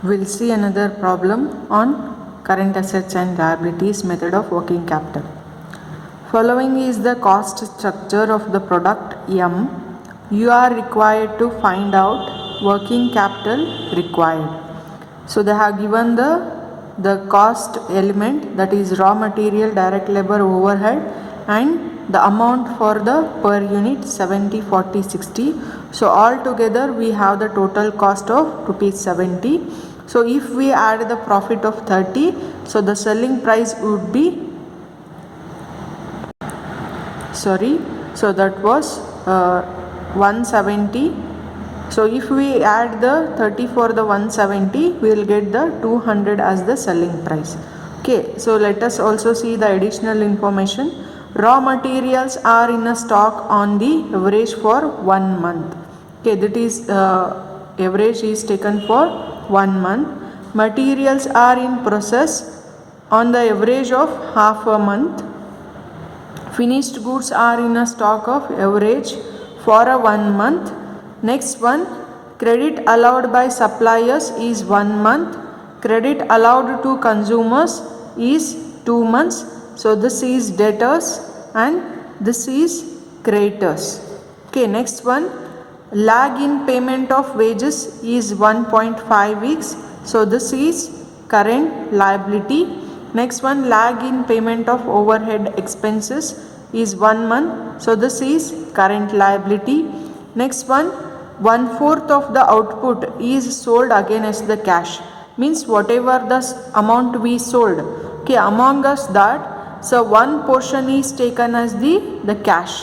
We'll see another problem on current assets and liabilities method of working capital. Following is the cost structure of the product M. You are required to find out working capital required. So they have given the cost element, that is raw material, direct labor, overhead, and the amount for the per unit 70, 40, 60. So all together we have the total cost of rupees 70. So if we add the profit of 30, so the selling price would be, so that was 170. So if we add the 30 for the 170, we will get the 200 as the selling price. Okay, so let us also see the additional information. Raw materials are in a stock on the average for 1 month. Okay, that is average is taken for 1 month. Materials are in process on the average of half a month. Finished goods are in a stock of average for a 1 month. Next one, credit allowed by suppliers is 1 month. Credit allowed to consumers is 2 months. So this is debtors and this is creditors. Okay, next one, lag in payment of wages is 1.5 weeks. So this is current liability. Next one, lag in payment of overhead expenses is 1 month. So this is current liability. Next one, 1/4 of the output is sold against the cash. Means whatever the amount we sold, okay, among us that, so one portion is taken as the cash.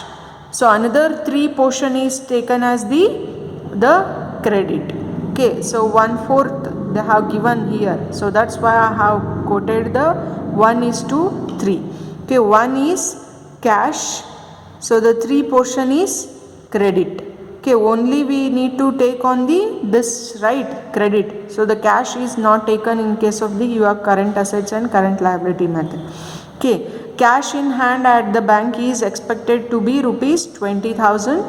So another 3 portion is taken as the credit. Okay, so 1/4 they have given here. So that's why I have quoted the 1:3. Okay, 1 is cash. So the 3 portion is credit. Okay, only we need to take on this, right, credit. So the cash is not taken in case of your current assets and current liability method. Okay, cash in hand at the bank is expected to be rupees 20,000.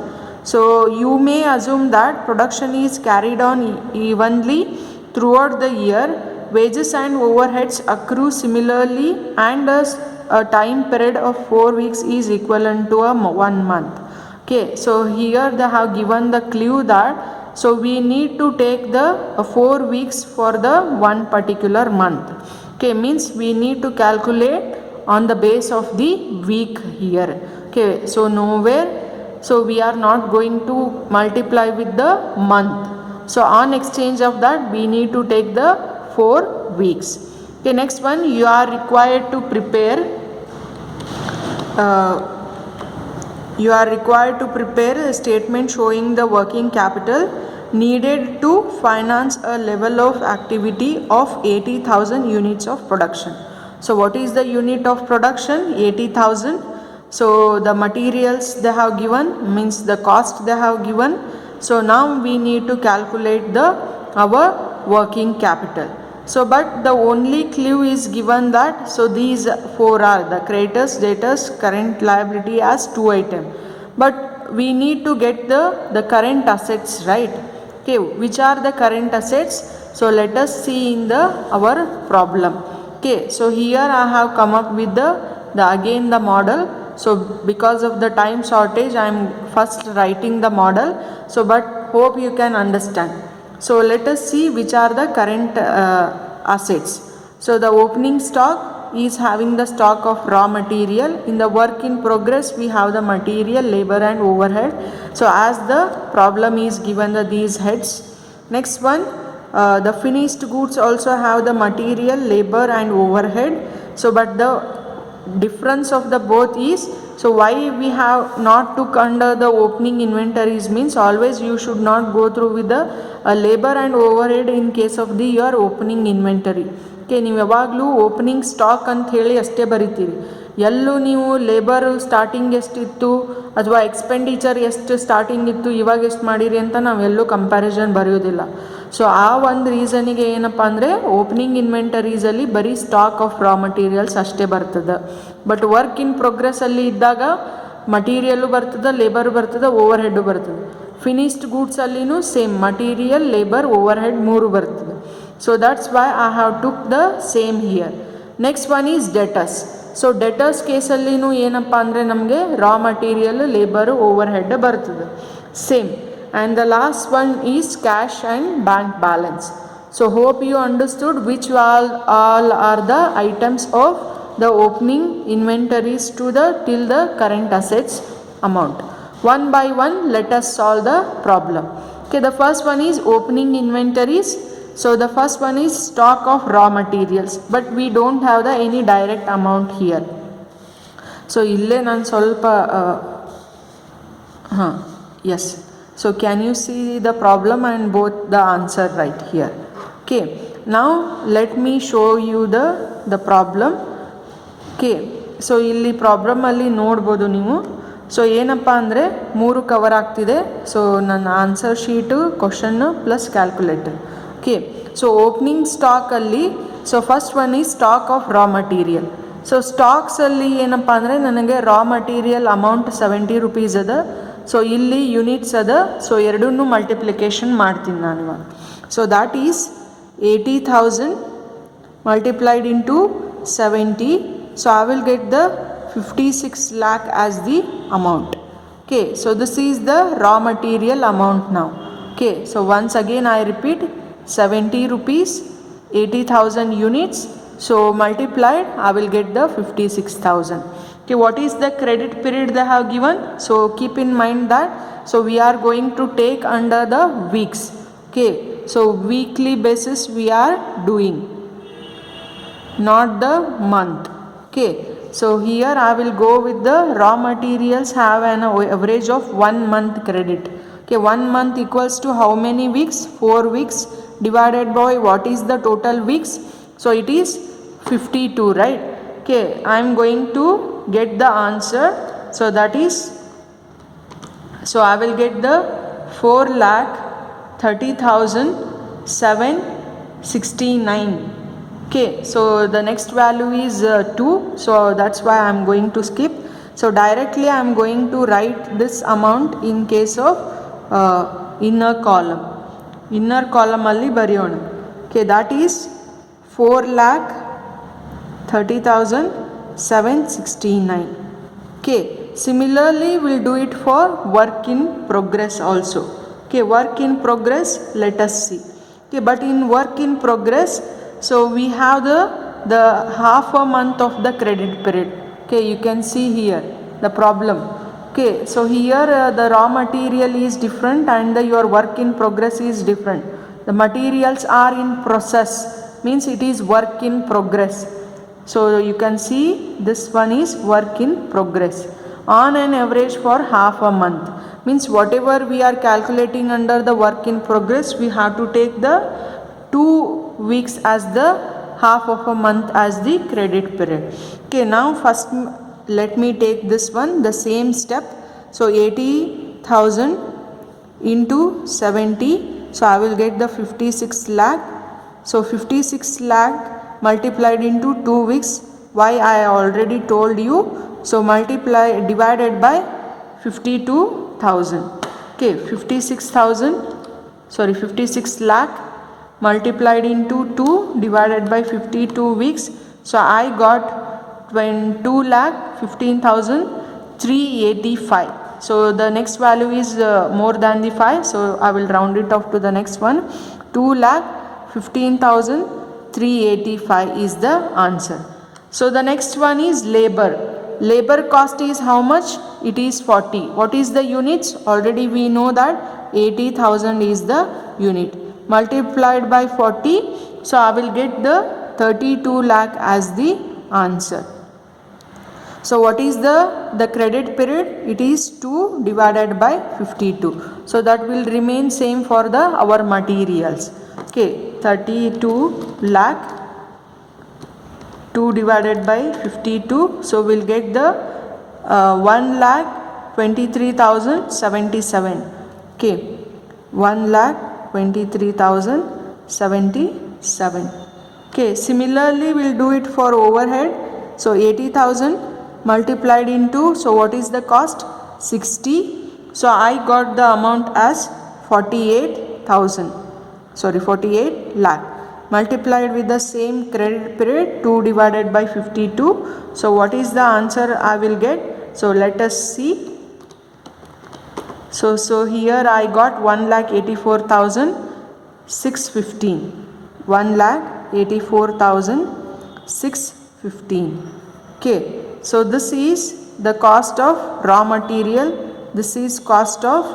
So you may assume that production is carried on evenly throughout the year. Wages and overheads accrue similarly, and a time period of 4 weeks is equivalent to 1 month. Okay, so here they have given the clue that, so we need to take the 4 weeks for the one particular month. Okay, means we need to calculate on the base of the week here. Okay, so nowhere, so we are not going to multiply with the month. So on exchange of that, we need to take the 4 weeks. Okay, next one, you are required to prepare a statement showing the working capital needed to finance a level of activity of 80,000 units of production. So what is the unit of production? 80,000. So the materials they have given, means the cost they have given. So now we need to calculate our working capital. So but the only clue is given that, so these 4 are the creditors, debtors, current liability as 2 item. But we need to get the current assets, right? Okay, which are the current assets? So let us see in our problem. Okay, so here I have come up with the model. So because of the time shortage, I am first writing the model. So but hope you can understand. So let us see which are the current assets. So the opening stock is having the stock of raw material. In the work in progress, we have the material, labor and overhead. So as the problem is given these heads. Next one, the finished goods also have the material, labor and overhead. So but the difference of the both is, so why we have not took under the opening inventories, means always you should not go through with the labor and overhead in case of your opening inventory. Okay, ನೀವು ಯಾವಾಗಲೂ opening stock ಅಂತ ಹೇಳಿ ಅಷ್ಟೇ ಬರಿತೀರಿ. ಎಲ್ಲೂ ನೀವು labour starting ಎಷ್ಟಿತ್ತು ಅಥವಾ expenditure ಎಷ್ಟು ಸ್ಟಾರ್ಟಿಂಗ್ ಇತ್ತು, ಇವಾಗ ಎಷ್ಟು ಮಾಡಿರಿ ಅಂತ ನಾವೆಲ್ಲೂ ಕಂಪ್ಯಾರಿಸನ್ ಬರೆಯೋದಿಲ್ಲ. ಸೊ ಆ ಒಂದು ರೀಸನಿಗೆ ಏನಪ್ಪ ಅಂದರೆ ಓಪನಿಂಗ್ ಇನ್ವೆಂಟರೀಸಲ್ಲಿ ಬರೀ ಸ್ಟಾಕ್ ಆಫ್ ರಾ ಮಟೀರಿಯಲ್ಸ್ ಅಷ್ಟೇ ಬರ್ತದೆ. ಬಟ್ ವರ್ಕ್ ಇನ್ ಪ್ರೋಗ್ರೆಸ್ಸಲ್ಲಿ ಇದ್ದಾಗ ಮಟೀರಿಯಲ್ಲು ಬರ್ತದೆ, ಲೇಬರು ಬರ್ತದೆ, ಓವರ್ ಹೆಡ್ಡು ಬರ್ತದೆ. ಫಿನಿಶ್ಡ್ ಗೂಡ್ಸಲ್ಲಿನೂ same material, labour, overhead 3 ಬರ್ತದೆ. So that's why I have took the same here. Next one is debtors. So debtors case allinu ಏನಪ್ಪಾ ಅಂದರೆ ನಮಗೆ raw material labour over head ಬರ್ತದೆ same. And the last one is cash and bank balance. So hope you understood which all are the items of the opening inventories to the till the current assets amount. One by one let us solve the problem. Okay, the first one is opening inventories. So the first one is stock of raw materials, but we don't have the any direct amount here. So ille nan solpa yes. So can you see the problem and both the answer right here? Okay, now let me show you the problem. Okay, so ಇಲ್ಲಿ problem ಅಲ್ಲಿ ನೋಡ್ಬೋದು ನೀವು. So ಏನಪ್ಪ ಅಂದರೆ 3 cover ಆಗ್ತಿದೆ. So ನನ್ನ answer sheet question plus calculator. Okay, so opening ಸ್ಟಾಕಲ್ಲಿ so first one is stock of raw material. So ಸ್ಟಾಕ್ಸಲ್ಲಿ ಏನಪ್ಪ ಅಂದರೆ ನನಗೆ ರಾ ಮಟೀರಿಯಲ್ ಅಮೌಂಟ್ 70 rupees ಅದ. ಸೊ ಇಲ್ಲಿ ಯೂನಿಟ್ಸ್ ಅದ. ಸೊ ಎರಡನ್ನೂ ಮಲ್ಟಿಪ್ಲಿಕೇಶನ್ ಮಾಡ್ತೀನಿ ನಾನು ಇವಾಗ. So that is 80,000 multiplied into 70. So I will get the 56 lakh as the amount. Okay, so this is the raw material amount now. Okay, so once again I repeat, 70 rupees, 80,000 units. So multiplied I will get the 56,000. Okay, what is the credit period they have given? So keep in mind that so we are going to take under the weeks. Okay, so weekly basis we are doing, not the month. Okay, so here I will go with the raw materials have an average of 1 month credit. Okay, 1 month equals to how many weeks? 4 weeks divided by what is the total weeks? So it is 52, right? Okay, I am going to get the answer. So that is, so I will get the 4,30,769. Okay, so the next value is 2. So that's why I am going to skip. So directly I am going to write this amount in case of inner column. Inner column alli bariyona. Okay, that is 4,30,769. Okay, similarly we'll do it for work in progress also. Okay, work in progress, let us see. Okay, but in work in progress, so we have the half a month of the credit period. Okay, you can see here the problem. Okay, so here the raw material is different and your work in progress is different. The materials are in process, means it is work in progress. So you can see this one is work in progress on an average for half a month. Means whatever we are calculating under the work in progress, we have to take the 2 weeks as the half of a month as the credit period. Okay, now first let me take this one, the same step. So 80,000 into 70. So I will get the 56 lakh. So 56 lakh multiplied into 2 weeks. Why I already told you. So multiply divided by 52,000. Okay, 56 lakh multiplied into 2 divided by 52 weeks. So I got 2,15,385. So the next value is more than the 5. So I will round it off to the next one. 2,15,385 is the answer. So the next one is labor. Labor cost is how much? It is 40. What is the units? Already we know that 80,000 is the unit. Multiplied by 40. So I will get the 32 lakh as the answer. So what is the credit period? It is 2 divided by 52. So that will remain same for our materials. Okay, 32 lakh 2 divided by 52. So we'll get the 1,23,077. Okay, 1,23,077. Okay, similarly we'll do it for overhead. So 80,000 multiplied into, so what is the cost? 60. So I got the amount as 48,000. Sorry, 48 lakh. multiplied with the same credit period, 2 divided by 52. So what is the answer I will get? So let us see. So here I got 1,84,615. 1,84,615. Okay, so this is the cost of raw material. This is cost of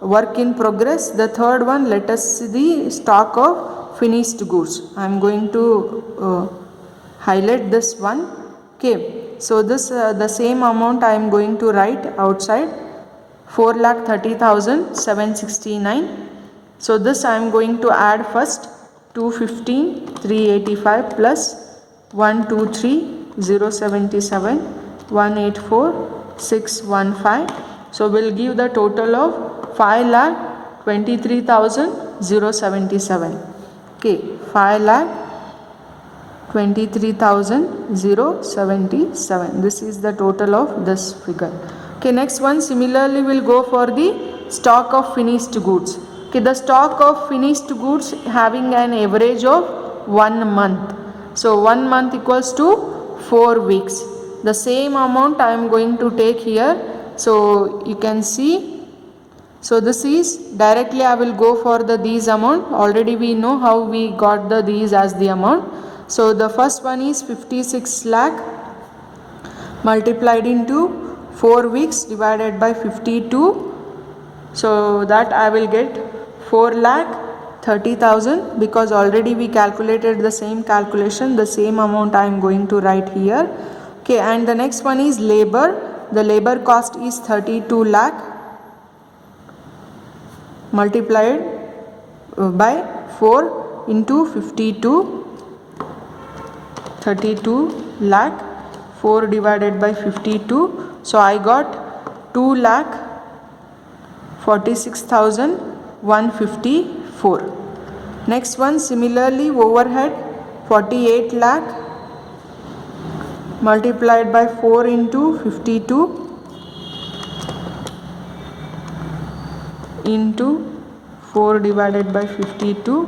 work in progress. The third one, let us see the stock of finished goods. I am going to highlight this one. Okay, so this the same amount I am going to write outside, 4,30,769. So this I am going to add first, 215, 385 plus 123,077, 184,615. So we'll give the total of 5,23,077. Okay, 5,23,077. This is the total of this figure. Okay, next one, similarly we'll go for the stock of finished goods. Okay, the stock of finished goods having an average of 1 month. So 1 month equals to 4 weeks. The same amount I am going to take here. So you can see. So this is directly I will go for the these amount. Already we know how we got the these as the amount. So the first one is 56 lakh multiplied into 4 weeks divided by 52. So that I will get 4,30,000, because already we calculated the same calculation. The same amount I am going to write here. Okay, and the next one is labor. The labor cost is 32 lakh multiplied by 4 into 52. 32 lakh 4 divided by 52. So I got 2,46,154. Next one, similarly overhead, 48 lakh multiplied by 4 into 52 into 4 divided by 52.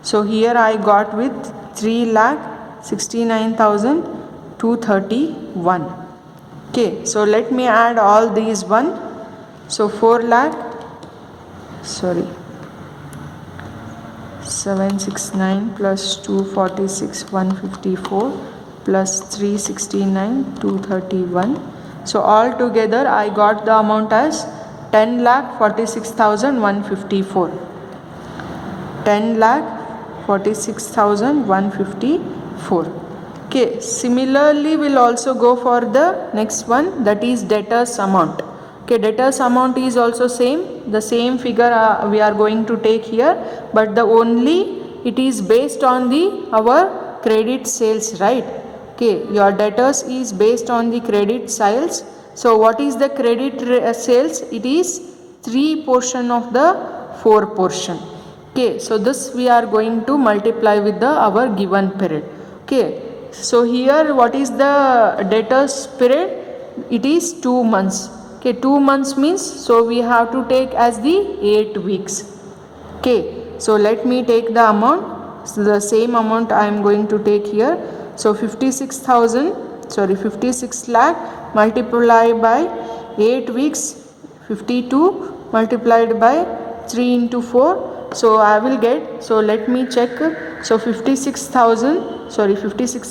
So here I got with 3,69,231. Okay, so let me add all these one. So 769 plus 246 154 plus 369 231. So all together I got the amount as 10,46,154. 10,46,154. Okay, similarly we'll also go for the next one, that is debtors amount. Okay, debtors amount is also same. The same figure we are going to take here, but the only it is based on the our credit sales, right? Okay, your debtors is based on the credit sales. So what is the credit sales? It is 3 portion of the 4 portion. Okay, so this we are going to multiply with the our given period. Okay, so here what is the debtors period? It is 2 months. Okay, 2 months means, so we have to take as the 8 weeks. Okay, so let me take the amount. So the same amount I am going to take here. So 56 lakh multiplied by 8 weeks, 52 multiplied by 3 into 4. So I will get, so let me check. So 56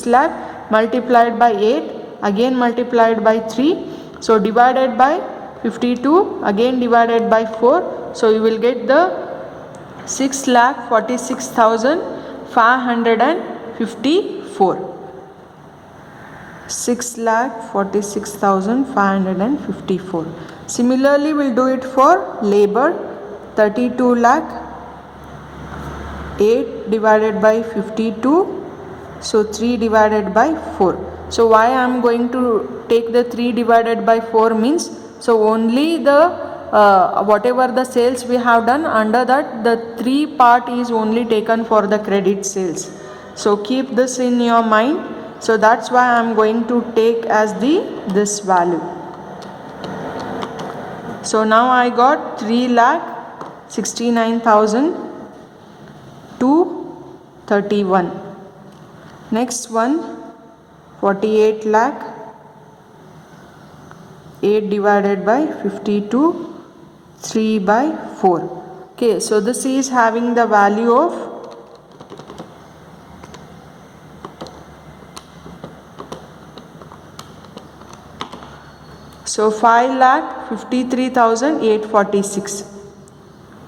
lakh multiplied by 8, again multiplied by 3. So divided by 52, again divided by 4. So you will get the 6,46,554. 6,46,554. Similarly, we'll do it for labor. 32 lakh 8 divided by 52. So 3 divided by 4. So why I am going to take the 3 divided by 4 means, so only the whatever the sales we have done, under that the 3 part is only taken for the credit sales. So keep this in your mind. So that's why I am going to take as this value. So now I got 3,69,231. 31. Next one 48 lakh 8 divided by 52 3 by 4. Okay, so this is having the value of so 5,53,846.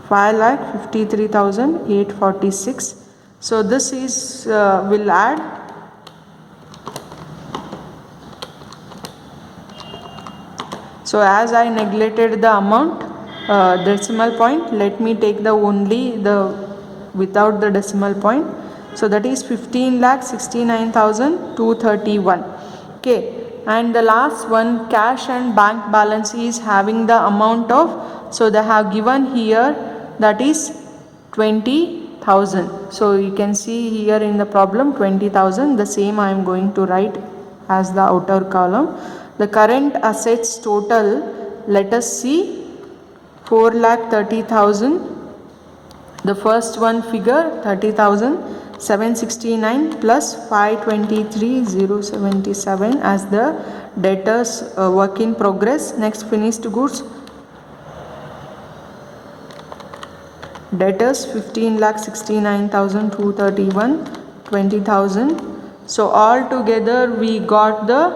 5,53,846. So this is will add so as I neglected the amount decimal point, let me take the only the without the decimal point. So that is 15,69,231. Okay, and the last one cash and bank balance is having the amount of, so they have given here that is 20,000. So you can see here in the problem 20,000. The same I am going to write as the outer column. The current assets total, let us see, 4,30,000. The first one figure 30,769 plus 523,077 as the debtors work in progress. Next finished goods. Debtors 15,69,231, 20,000. So all together we got the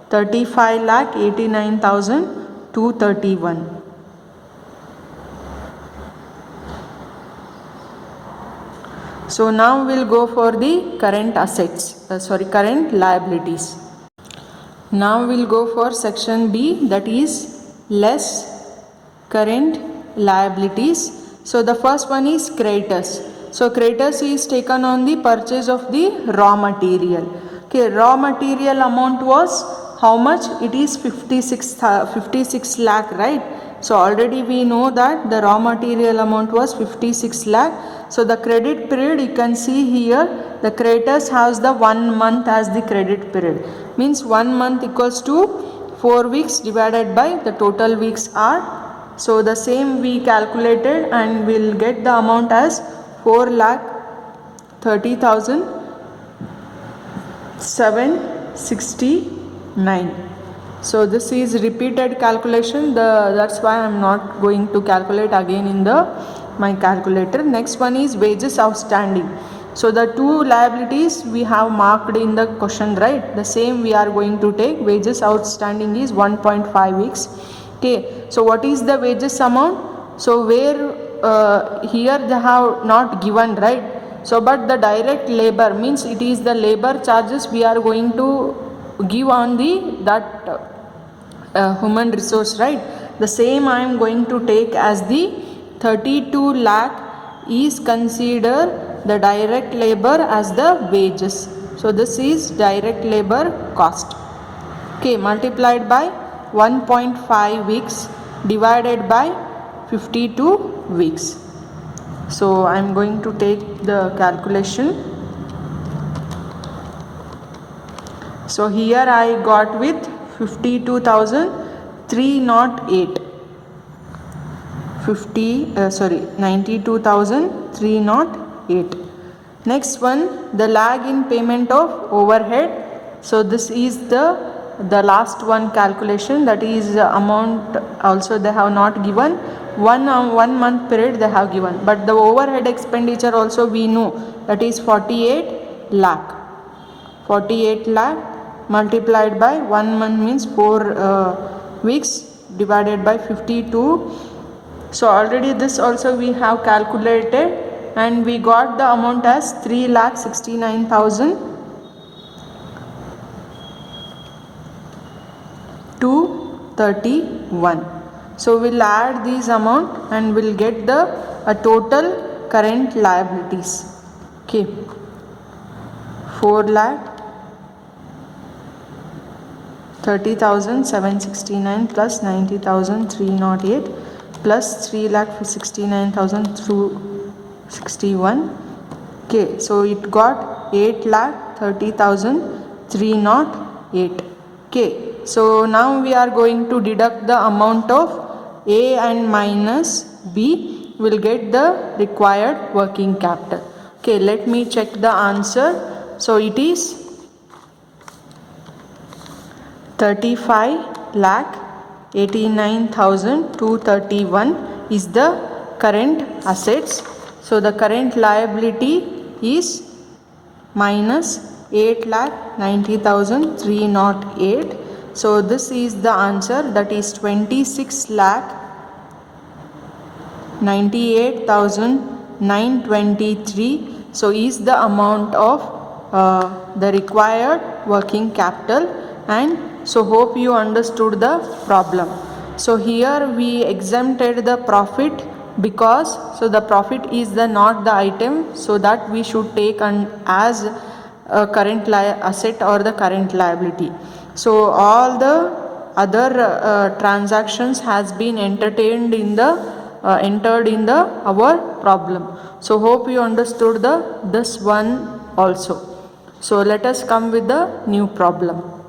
35,89,231. So now we'll go for the current assets, current liabilities. Now we'll go for section B, that is less current liabilities. So the first one is creditors. So creditors is taken on the purchase of the raw material. Okay, raw material amount was how much? It is 56 lakh, right? So already we know that the raw material amount was 56 lakh. So the credit period, you can see here, the creditors has the 1 month as the credit period. Means 1 month equals to 4 weeks divided by the total weeks are. So the same we calculated and we'll get the amount as 4,30,769. So this is repeated calculation, that's why I am not going to calculate again in my calculator. Next one is wages outstanding. So the two liabilities we have marked in the question, right? The same we are going to take. Wages outstanding is 1.5 weeks. Okay, so what is the wages amount? So where here they have not given, right? So but the direct labor means it is the labor charges we are going to give on that human resource, right? The same I am going to take as the 32 lakh is considered the direct labor as the wages. So this is direct labor cost. Okay, multiplied by 1.5 weeks divided by 52 weeks. So I am going to take the calculation. So here I got with 52,308. 92,308. Next one, the lag in payment of overhead. So this is the last one calculation, that is amount also they have not given. 1 month period they have given, but the overhead expenditure also we know, that is 48 lakh. 48 lakh multiplied by 1 month means 4 weeks divided by 52. So already this also we have calculated and we got the amount as 3,69,231. So we'll add these amount and we'll get the total current liabilities. Okay, 4,30,769 plus 90,308 plus 3,69,261. Okay, so it got 8,30,308. Okay, so now we are going to deduct the amount of A and minus B. Will get the required working capital. Okay, let me check the answer. So it is 35 lakh 89,231 is the current assets. So the current liability is minus 8,90,308. So this is the answer, that is 26,98,923. So is the amount of the required working capital. And so hope you understood the problem. So here we exempted the profit because the profit is the not the item, so that we should take as a current asset or the current liability. So all the other transactions has been entered in the our problem. So hope you understood this one also. So let us come with the new problem.